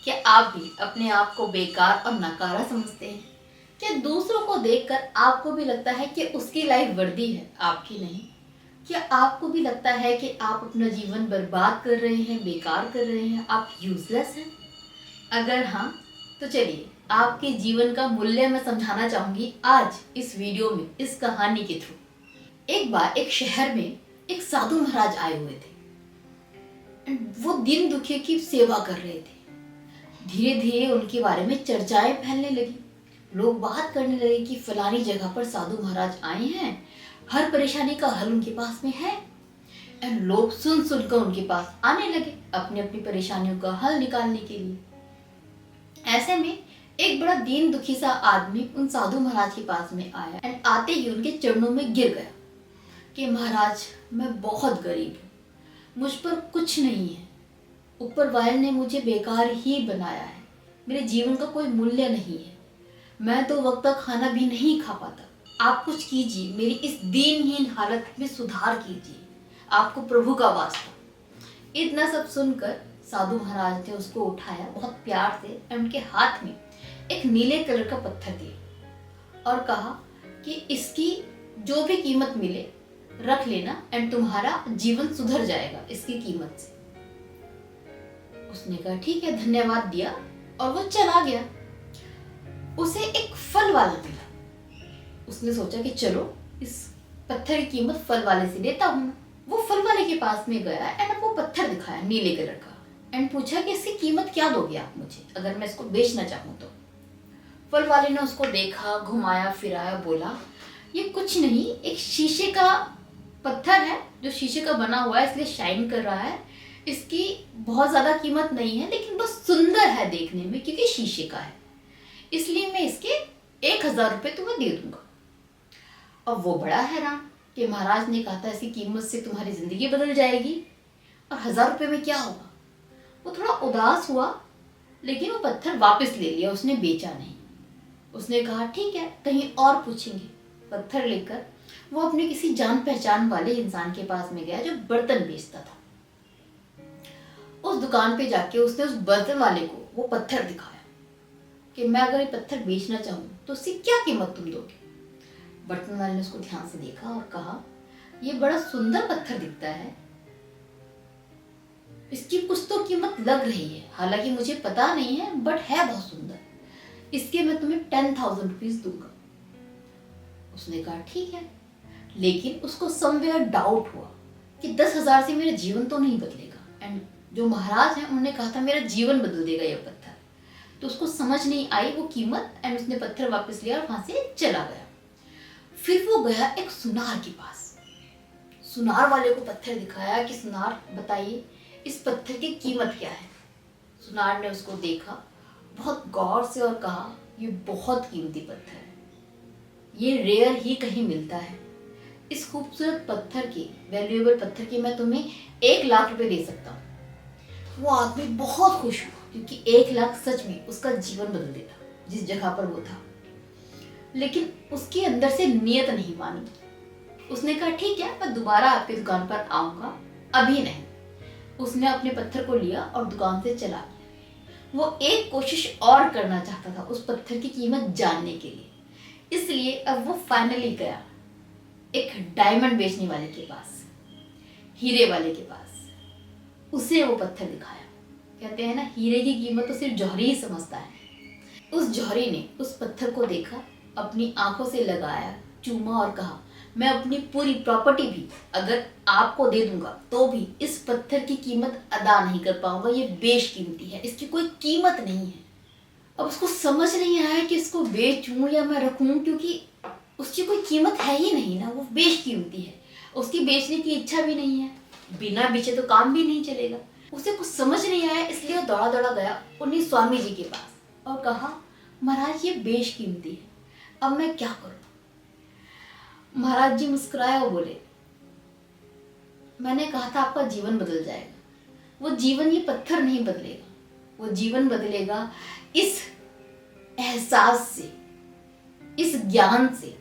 क्या आप भी अपने आप को बेकार और नकारा समझते हैं? क्या दूसरों को देखकर आपको भी लगता है कि उसकी लाइफ वर्दी है, आपकी नहीं? क्या आपको भी लगता है कि आप अपना जीवन बर्बाद कर रहे हैं, बेकार कर रहे हैं, आप यूजलेस हैं? अगर हाँ, तो चलिए आपके जीवन का मूल्य मैं समझाना चाहूंगी आज इस वीडियो में, इस कहानी के थ्रू। एक बार एक शहर में एक साधु महाराज आए हुए थे। वो दीन दुखियों की सेवा कर रहे थे। धीरे धीरे उनके बारे में चर्चाएं फैलने लगी। लोग बात करने लगे कि फलानी जगह पर साधु महाराज आए हैं, हर परेशानी का हल उनके पास में है। एंड लोग सुन सुनकर उनके पास आने लगे अपनी अपनी परेशानियों का हल निकालने के लिए। ऐसे में एक बड़ा दीन दुखी सा आदमी उन साधु महाराज के पास में आया एंड आते ही उनके चरणों में गिर गया कि महाराज, मैं बहुत गरीब हूँ, मुझ पर कुछ नहीं है, ऊपर वाले ने मुझे बेकार ही बनाया है, मेरे जीवन का कोई मूल्य नहीं है, मैं तो वक्त का खाना भी नहीं खा पाता, आप कुछ कीजिए, मेरी इस दीनहीन हालत में सुधार कीजिए, आपको प्रभु का वास्ता। इतना सब सुनकर साधु महाराज ने उसको उठाया बहुत प्यार से और उनके हाथ में एक नीले कलर का पत्थर दिया और कहा कि इसकी जो भी कीमत मिले रख लेना एंड तुम्हारा जीवन सुधर जाएगा इसकी कीमत से। उसने कहा ठीक है, धन्यवाद दिया और वो चला गया। उसे एक फल वाला मिला। उसने सोचा कि चलो इस पत्थर की कीमत फल वाले से लेता हूँ। वो फल वाले के पास में गया एंड वो पत्थर दिखाया नीले कलर का एंड पूछा कि इसकी कीमत क्या दोगे आप मुझे अगर मैं इसको बेचना चाहूँ तो। फल वाले ने उसको देखा, घुमाया फिराया, बोला ये कुछ नहीं, एक शीशे का पत्थर है जो शीशे का बना हुआ है इसलिए शाइन कर रहा है, इसकी बहुत ज्यादा कीमत नहीं है लेकिन बस सुंदर है देखने में क्योंकि शीशे का है, इसलिए मैं इसके 1000 रुपये तुम्हें दे दूंगा। अब वो बड़ा हैरान कि महाराज ने कहा था इसकी कीमत से तुम्हारी जिंदगी बदल जाएगी और 1000 रुपये में क्या होगा। वो थोड़ा उदास हुआ लेकिन वो पत्थर वापस ले लिया, उसने बेचा नहीं। उसने कहा ठीक है, कहीं और पूछेंगे। पत्थर लेकर वो अपने किसी जान पहचान वाले इंसान के पास में गया जो बर्तन बेचता था। उस दुकान पे जाके उसने उस बर्तन वाले को वो पत्थर दिखाया कि मैं अगर ये पत्थर बेचना चाहूँ तो उसकी क्या कीमत तुम दोगे। बर्तन वाले ने उसको ध्यान से देखा और कहा ये बड़ा सुंदर पत्थर दिखता है, इसकी कुछ तो कीमत लग रही है, हालांकि मुझे पता नहीं है बट है बहुत सुंदर, इसके मैं तुम्हें 10,000 रुपीज दूंगा। उसने कहा ठीक है, लेकिन उसको समवेयर डाउट हुआ कि 10,000 से मेरा जीवन तो नहीं बदलेगा एंड जो महाराज हैं उन्होंने कहा था मेरा जीवन बदल देगा ये पत्थर। तो उसको समझ नहीं आई वो कीमत एंड उसने पत्थर वापस लिया और वहां से चला गया। फिर वो गया एक सुनार के पास। सुनार वाले को पत्थर दिखाया कि सुनार बताइए इस पत्थर की कीमत क्या है। सुनार ने उसको देखा बहुत गौर से और कहा ये बहुत कीमती पत्थर है, ये रेयर ही कहीं मिलता है, इस खूबसूरत पत्थर की, वैल्यूएबल पत्थर की मैं तुम्हें 1 लाख रुपए दे सकता हूँ। वो आदमी बहुत खुश हुआ क्योंकि 1 लाख सच में उसका जीवन बदल देता जिस जगह पर वो था, लेकिन उसके अंदर से नियत नहीं मानी। उसने कहा ठीक है, मैं दोबारा आपकी दुकान पर आऊंगा, अभी नहीं। उसने अपने पत्थर को लिया और दुकान से चला गया। वो एक कोशिश और करना चाहता था उस पत्थर की कीमत जानने के लिए, इसलिए अब वो फाइनली गया एक डायमंड बेचने वाले के पास, हीरे वाले के पास। उसे वो पत्थर दिखाया। कहते हैं ना, हीरे की कीमत तो सिर्फ जौहरी ही समझता है। उस जौहरी ने उस पत्थर को देखा, अपनी आंखों से लगाया, चूमा और कहा मैं अपनी पूरी प्रॉपर्टी भी अगर आपको दे दूंगा तो भी इस पत्थर की कीमत अदा नहीं कर पाऊंगा, ये बेशकीमती है, इसकी कोई कीमत नहीं है। अब उसको समझ नहीं आया कि इसको बेचूं या मैं रखूं, क्योंकि उसकी कोई कीमत है ही नहीं ना, वो बेशकीमती है, उसकी बेचने की इच्छा भी नहीं है, बिना बेचे तो काम भी नहीं चलेगा। उसे कुछ समझ नहीं आया, इसलिए वो दौड़ा दौड़ा गया उन्हीं स्वामी जी के पास और कहा महाराज ये बेशकीमती है, अब मैं क्या करूं। महाराज जी मुस्कुराए और बोले मैंने कहा था आपका जीवन बदल जाएगा, वो जीवन ये पत्थर नहीं बदलेगा, वो जीवन बदलेगा इस एहसास से, इस ज्ञान से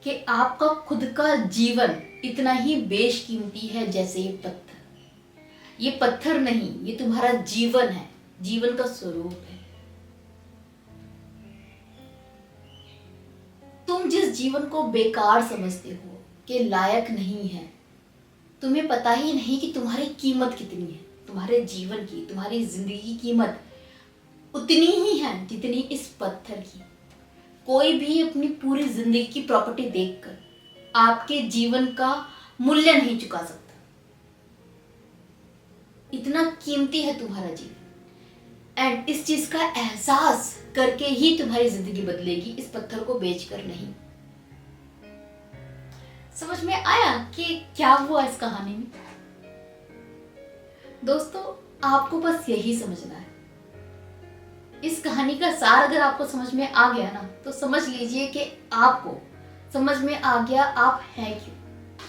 कि आपका खुद का जीवन इतना ही बेशकीमती है जैसे ये पत्थर। ये पत्थर नहीं, ये तुम्हारा जीवन है, जीवन का स्वरूप है। तुम जिस जीवन को बेकार समझते हो, कि लायक नहीं है, तुम्हें पता ही नहीं कि तुम्हारी कीमत कितनी है। तुम्हारे जीवन की, तुम्हारी जिंदगी की कीमत उतनी ही है जितनी इस पत्थर की। कोई भी अपनी पूरी जिंदगी की प्रॉपर्टी देखकर आपके जीवन का मूल्य नहीं चुका सकता। इतना कीमती है तुम्हारा जीवन, एंड इस चीज का एहसास करके ही तुम्हारी जिंदगी बदलेगी, इस पत्थर को बेचकर नहीं। समझ में आया कि क्या हुआ इस कहानी में? दोस्तों, आपको बस यही समझना है। इस कहानी का सार अगर आपको समझ में आ गया ना, तो समझ लीजिए कि आपको समझ में आ गया आप हैं क्यों।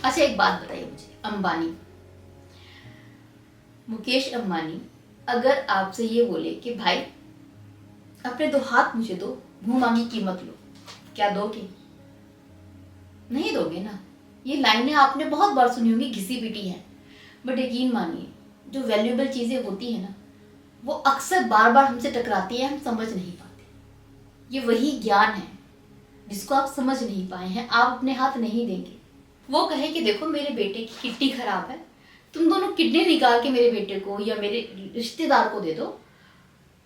अच्छा, एक बात बताइए मुझे, अंबानी, मुकेश अंबानी अगर आपसे ये बोले कि भाई अपने 2 हाथ मुझे दो, मुंह मांगी कीमत लो, क्या दोगे? नहीं दोगे ना। ये लाइनें आपने बहुत बार सुनी होंगी, घिसी पिटी हैं, बट यकीन मानिए जो वैल्यूएबल चीजें होती है ना, वो अक्सर बार बार हमसे टकराती है, हम समझ नहीं पाते। ये वही ज्ञान है जिसको आप समझ नहीं पाए हैं, आप अपने हाथ नहीं देंगे। वो कहे कि देखो मेरे बेटे की किडनी खराब है, तुम दोनों किडनी निकाल के मेरे बेटे को या मेरे रिश्तेदार को दे दो,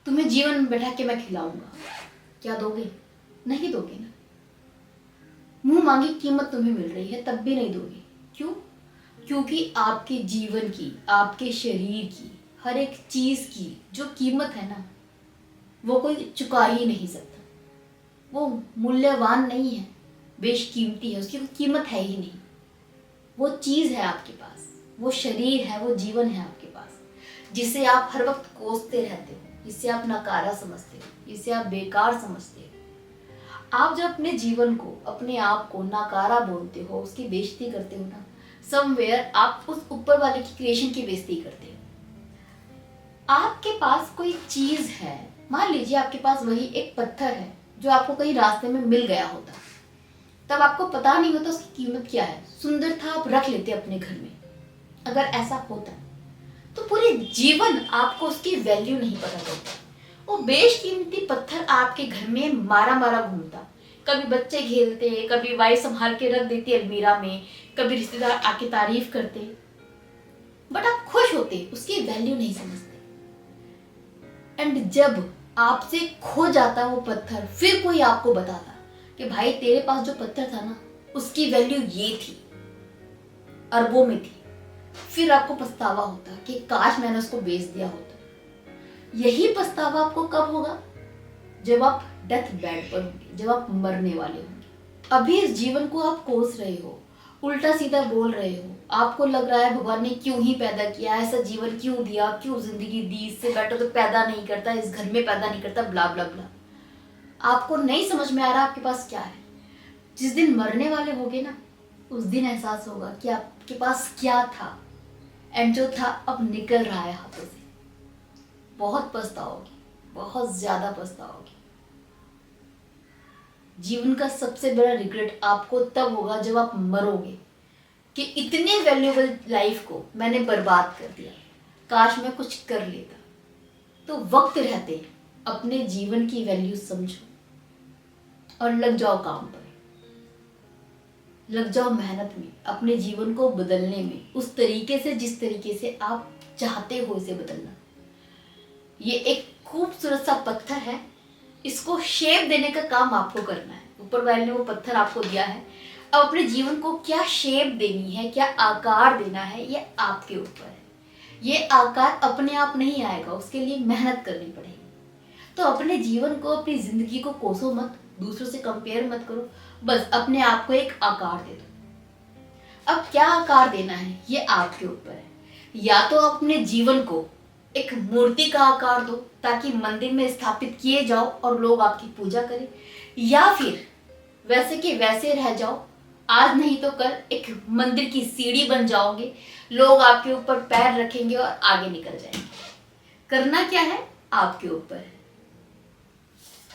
तुम्हें जीवन में बैठा के मैं खिलाऊंगा, क्या दोगे? नहीं दोगे ना। मुंह मांगी कीमत तुम्हें मिल रही है, तब भी नहीं दोगे। क्यों? क्योंकि आपके जीवन की, आपके शरीर की, हर एक चीज की जो कीमत है ना, वो कोई चुका ही नहीं सकता। वो मूल्यवान नहीं है, बेशकीमती है, उसकी कोई कीमत है ही नहीं। वो चीज है आपके पास, वो शरीर है, वो जीवन है आपके पास, जिसे आप हर वक्त कोसते रहते हो, जिसे आप नकारा समझते हो, जिसे आप बेकार समझते हो। आप जब अपने जीवन को, अपने आप को नकारा बोलते हो, उसकी बेइज्जती करते हो ना, समवेयर आप उस ऊपर वाले की क्रिएशन की बेइज्जती करते हो। आपके पास कोई चीज है, मान लीजिए आपके पास वही एक पत्थर है जो आपको कहीं रास्ते में मिल गया होता, तब आपको पता नहीं होता उसकी कीमत क्या है, सुंदर था आप रख लेते अपने घर में। अगर ऐसा होता तो पूरे जीवन आपको उसकी वैल्यू नहीं पता चलता। वो बेशकीमती पत्थर आपके घर में मारा मारा घूमता, कभी बच्चे खेलते, कभी वाइफ संभाल के रख देती अलमीरा में, कभी रिश्तेदार आके तारीफ करते, बट आप खुश होते, उसकी वैल्यू नहीं समझते। एंड जब आपसे खो जाता वो पत्थर, फिर कोई आपको बताता कि भाई तेरे पास जो पत्थर था ना, उसकी वैल्यू ये थी, अरबों में थी, फिर आपको पछतावा होता कि काश मैंने उसको बेच दिया होता। यही पछतावा आपको कब होगा? जब आप डेथ बेड पर होंगे, जब आप मरने वाले होंगे। अभी इस जीवन को आप कोस रहे हो, उल्टा सीधा बोल रहे हो, आपको लग रहा है भगवान ने क्यों ही पैदा किया, ऐसा जीवन क्यों दिया, क्यों जिंदगी दी, इससे बेटर तो पैदा नहीं करता, इस घर में पैदा नहीं करता, ब्ला ब्ला ब्ला। आपको नहीं समझ में आ रहा आपके पास क्या है। जिस दिन मरने वाले होगे ना, उस दिन एहसास होगा कि आपके पास क्या था, एंड जो था अब निकल रहा है हाथों से। बहुत पछताओगे, बहुत ज्यादा पछताओगे। जीवन का सबसे बड़ा रिग्रेट आपको तब होगा जब आप मरोगे कि इतने वैल्यूएबल लाइफ को मैंने बर्बाद कर दिया, काश मैं कुछ कर लेता। तो वक्त रहते अपने जीवन की वैल्यू समझो और लग जाओ काम पर, लग जाओ मेहनत में, अपने जीवन को बदलने में, उस तरीके से जिस तरीके से आप चाहते हो इसे बदलना। ये एक खूबसूरत सा पत्थर है, इसको शेप देने का काम आपको करना है। ऊपर वाले ने वो पत्थर आपको दिया है, अब अपने जीवन को क्या शेप देनी है, क्या आकार देना है, ये आपके ऊपर है। ये आकार अपने आप नहीं आएगा, उसके लिए मेहनत करनी पड़ेगी। तो अपने जीवन को, अपनी जिंदगी को कोसो मत, दूसरों से कंपेयर मत करो, बस अपने आप को एक आकार दे दो। अब क्या आकार देना है ये आपके ऊपर है। या तो अपने जीवन को एक मूर्ति का आकार दो ताकि मंदिर में स्थापित किए जाओ और लोग आपकी पूजा करें, या फिर वैसे के वैसे रह जाओ, आज नहीं तो कल एक मंदिर की सीढ़ी बन जाओगे, लोग आपके ऊपर पैर रखेंगे और आगे निकल जाएंगे। करना क्या है आपके ऊपर है।